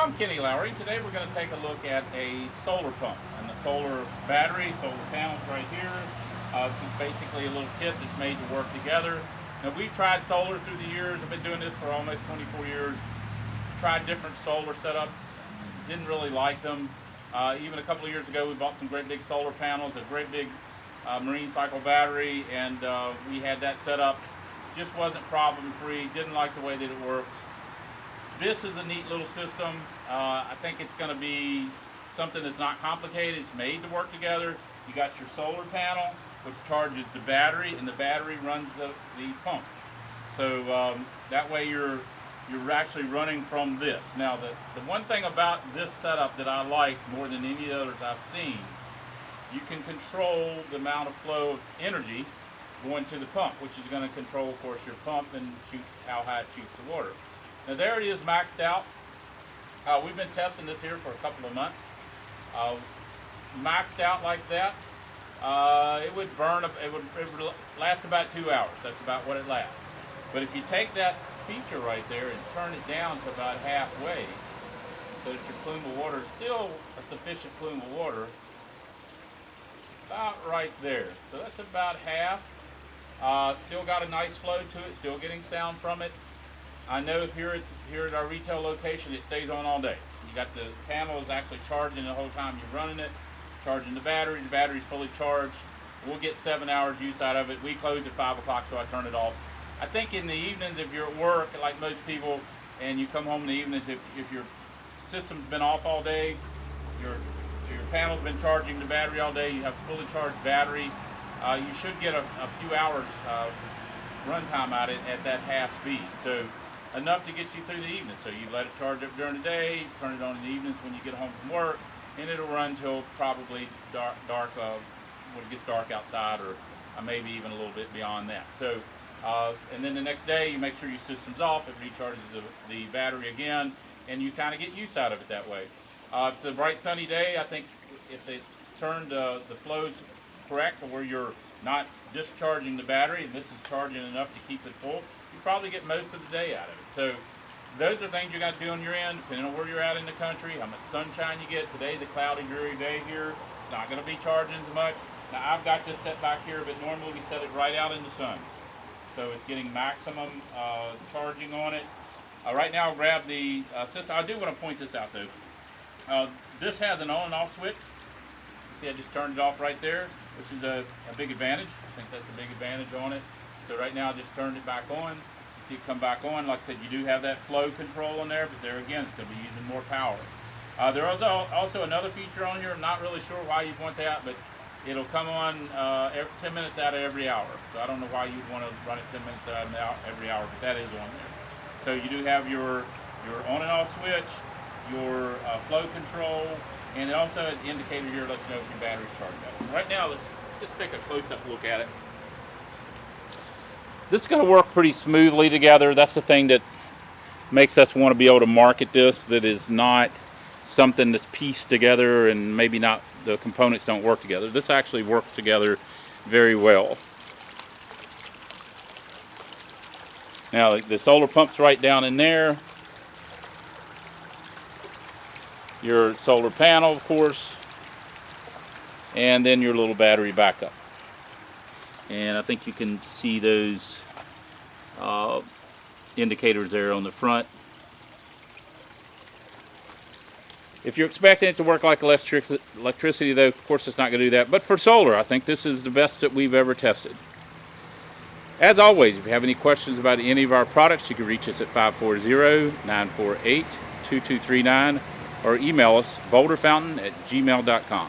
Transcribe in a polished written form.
I'm Kenny Lowry. Today we're going to take a look at a solar pump and the solar battery, solar panels right here. This is basically a little kit that's made to work together. Now we've tried solar through the years. I've been doing this for almost 24 years. Tried different solar setups. Didn't really like them. Even a couple of years ago we bought some great big solar panels, a great big marine cycle battery, and we had that set up. Just wasn't problem free. Didn't like the way that it works. This is a neat little system. I think it's going to be something that's not complicated. It's made to work together. You got your solar panel, which charges the battery, and the battery runs the pump. So that way you're actually running from this. Now the one thing about this setup that I like more than any others I've seen, you can control the amount of flow of energy going to the pump, which is going to control, of course, your pump and how high it shoots the water. Now there it is maxed out. We've been testing this here for a couple of months. Maxed out like that, it would burn. It would last about 2 hours. That's about what it lasts. But if you take that feature right there and turn it down to about halfway, so that your plume of water is still a sufficient plume of water, about right there. So that's about half. Still got a nice flow to it. Still getting sound from it. I know here at our retail location, it stays on all day. You got the panel is actually charging the whole time you're running it, charging the battery's fully charged. We'll get 7 hours use out of it. We close at 5 o'clock, so I turn it off. I think in the evenings, if you're at work, like most people, and you come home in the evenings, if your system's been off all day, your panel's been charging the battery all day, you have a fully charged battery, you should get a few hours runtime out of it at that half speed. So enough to get you through the evening. So you let it charge up during the day, turn it on in the evenings when you get home from work, and it'll run till probably dark when it gets dark outside, or maybe even a little bit beyond that. So, and then the next day you make sure your system's off, it recharges the battery again, and you kind of get use out of it that way. If it's a bright sunny day, I think if it's turned the flows correct, to where you're not discharging the battery, and this is charging enough to keep it full, you probably get most of the day out of it. So those are things you got to do on your end, depending on where you're at in the country, how much sunshine you get. Today's a cloudy, dreary day here. It's not going to be charging as much. Now I've got this set back here, but normally we set it right out in the sun. So it's getting maximum charging on it. Right now I'll grab the system. I do want to point this out though. This has an on and off switch. See, I just turned it off right there, which is a big advantage. I think that's a big advantage on it. So right now I just turned it back on. See it come back on. Like I said, you do have that flow control on there, but there again, it's going to be using more power. There is also another feature on here. I'm not really sure why you'd want that, but it'll come on 10 minutes out of every hour. So I don't know why you'd want to run it 10 minutes out of every hour, but that is on there. So you do have your on and off switch, your flow control, and also an indicator here lets you know if your battery's charged up. Right now, let's just take a close-up look at it. This is going to work pretty smoothly together. That's the thing that makes us want to be able to market this, that is not something that's pieced together and maybe not, the components don't work together. This actually works together very well. Now the solar pump's right down in there. Your solar panel, of course, and then your little battery backup. And I think you can see those indicators there on the front. If you're expecting it to work like electricity, though, of course it's not going to do that. But for solar, I think this is the best that we've ever tested. As always, if you have any questions about any of our products, you can reach us at 540-948-2239 or email us boulderfountain@gmail.com.